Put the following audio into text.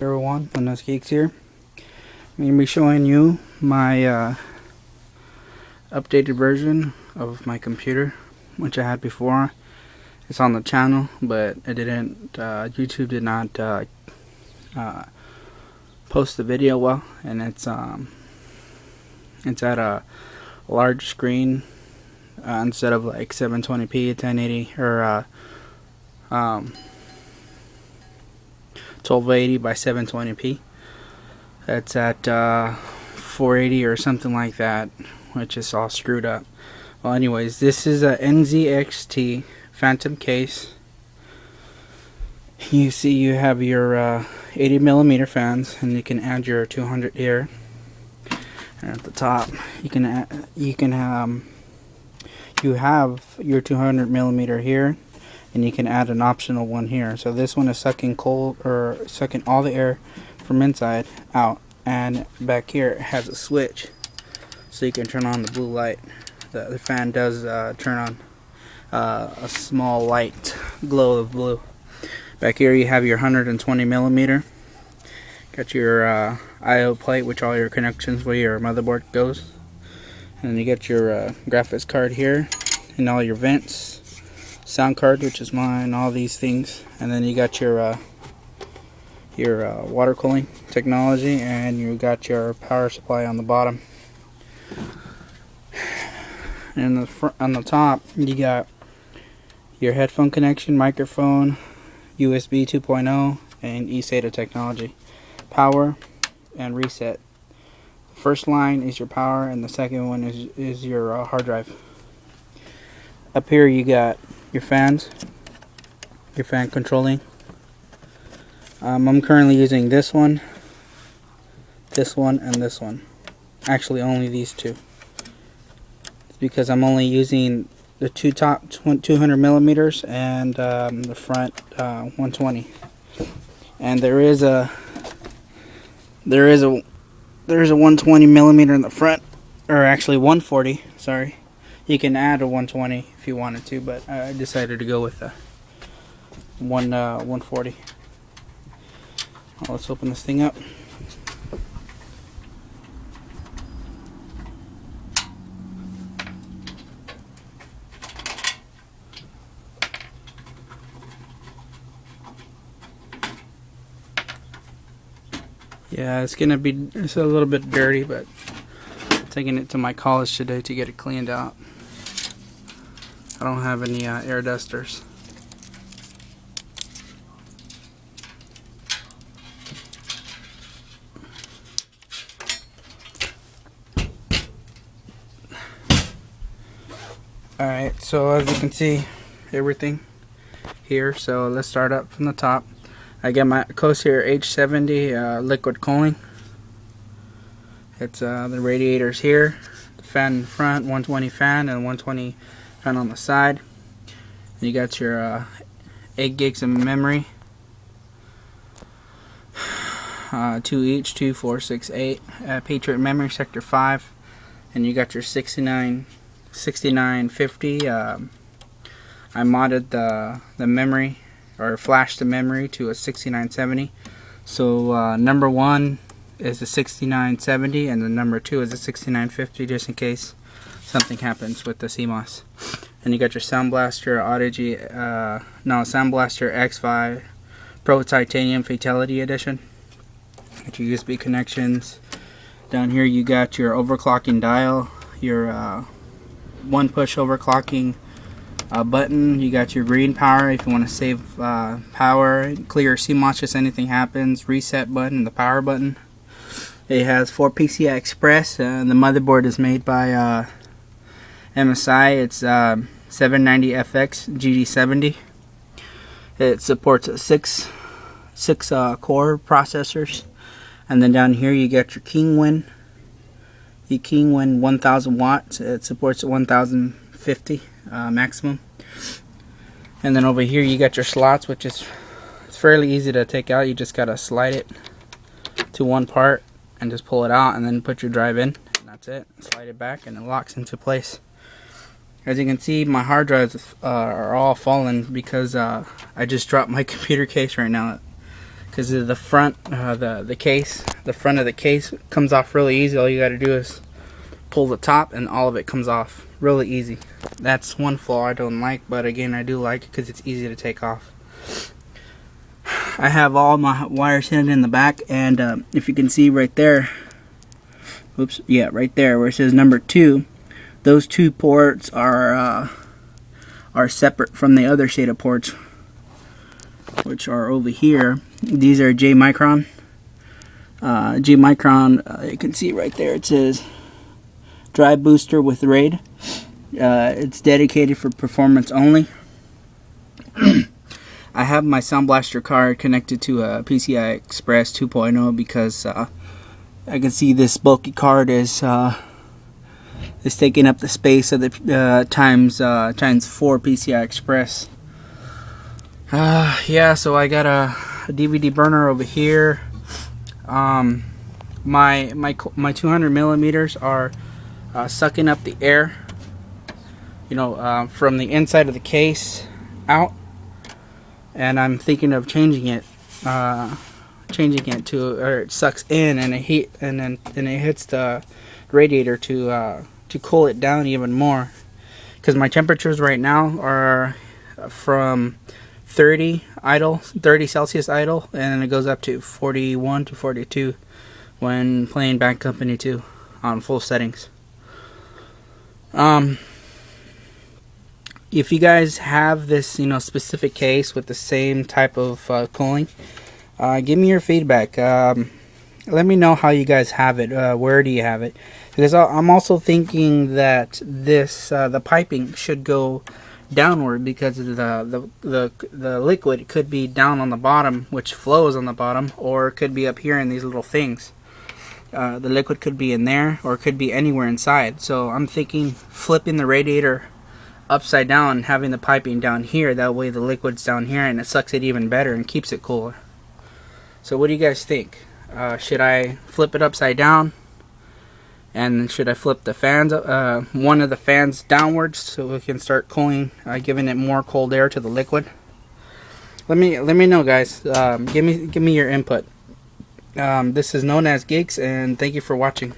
Everyone, knownasgeeks here. I'm going to be showing you my updated version of my computer, which I had before. It's on the channel, but it didn't. YouTube did not post the video well, and it's at a large screen instead of like 720p, 1080, or 1280 by 720p. It's at 480 or something like that, which is all screwed up. Well, anyways, this is a NZXT Phantom case. You see, you have your 80mm fans, and you can add your 200 here. And at the top, you have your 200mm here, and you can add an optional one here. So this one is sucking all the air from inside out, and back here it has a switch, so you can turn on the blue light. The fan does turn on a small light glow of blue. Back here you have your 120mm. Got your I/O plate, which all your connections where your motherboard goes, and then you get your graphics card here, and all your vents, sound card, which is mine, all these things, and then you got your water cooling technology, and you got your power supply on the bottom. And on the top, you got your headphone connection, microphone, USB 2.0, and eSATA technology. Power and reset. The first line is your power, and the second one is your hard drive. Up here you got your fans, your fan controlling. I'm currently using this one, and this one. Actually, only these two. It's because I'm only using the two top 200mm and the front 120. And there is a 120mm in the front, or actually 140. Sorry, you can add a 120 if you wanted to, but I decided to go with a 140. Let's open this thing up. Yeah, it's a little bit dirty, but I'm taking it to my college today to get it cleaned out. I don't have any air dusters. Alright, so as you can see, everything here. So let's start up from the top. I get my cosair H70 liquid cooling. It's the radiators here, the fan in the front, 120 fan and 120 fan on the side. And you got your 8 gigs of memory, 2 each, 2, 4, 6, 8. Patriot memory, sector 5, and you got your 6950. I modded the memory, or flashed the memory to a 6970. So number 1 is a 6970, and the number 2 is a 6950, just in case something happens with the CMOS. And you got your Sound Blaster Audigy, Sound Blaster X5 Pro Titanium Fatality Edition. Got your USB connections. Down here you got your overclocking dial, your one push overclocking button. You got your green power if you want to save power, clear CMOS if anything happens, reset button, the power button. It has 4 PCI Express. The motherboard is made by MSI. It's 790FX GD70. It supports 6 core processors. And then down here you get your Kingwin. The Kingwin 1000 watts. It supports 1050 maximum. And then over here you got your slots, which is fairly easy to take out. You just gotta slide it to one part and just pull it out, and then put your drive in, and that's it. Slide it back and it locks into place. As you can see, my hard drives are all fallen because I just dropped my computer case right now. because the front, the case, the front of the case comes off really easy. All you got to do is pull the top and all of it comes off really easy. That's one flaw I don't like, but again, I do like it because it's easy to take off. I have all my wires hidden in the back, and if you can see right there, oops, yeah, right there where it says number 2, those 2 ports are separate from the other SATA ports, which are over here. These are J Micron. J Micron, you can see right there, it says drive booster with RAID. It's dedicated for performance only. I have my Sound Blaster card connected to a PCI Express 2.0 because I can see this bulky card is taking up the space of the times 4 PCI Express. Yeah, so I got a DVD burner over here. My 200 millimeters are sucking up the air, you know, from the inside of the case out, and I'm thinking of changing it to, or it sucks in and it hits the radiator to cool it down even more, because my temperatures right now are from 30 Celsius idle, and it goes up to 41 to 42 when playing Bad Company 2 on full settings. If you guys have this, you know, specific case with the same type of cooling, give me your feedback. Let me know how you guys have it. Where do you have it? Because I'm also thinking that this the piping should go downward, because the liquid could be down on the bottom, which flows on the bottom, or it could be up here in these little things. The liquid could be in there, or it could be anywhere inside. So I'm thinking flipping the radiator upside down and having the piping down here. That way the liquid's down here and it sucks it even better and keeps it cooler. So what do you guys think? Should I flip it upside down? And should I flip the fans, one of the fans downwards, so we can start cooling, giving it more cold air to the liquid? Let me know, guys. Give me your input. This is Known As Geeks, and thank you for watching.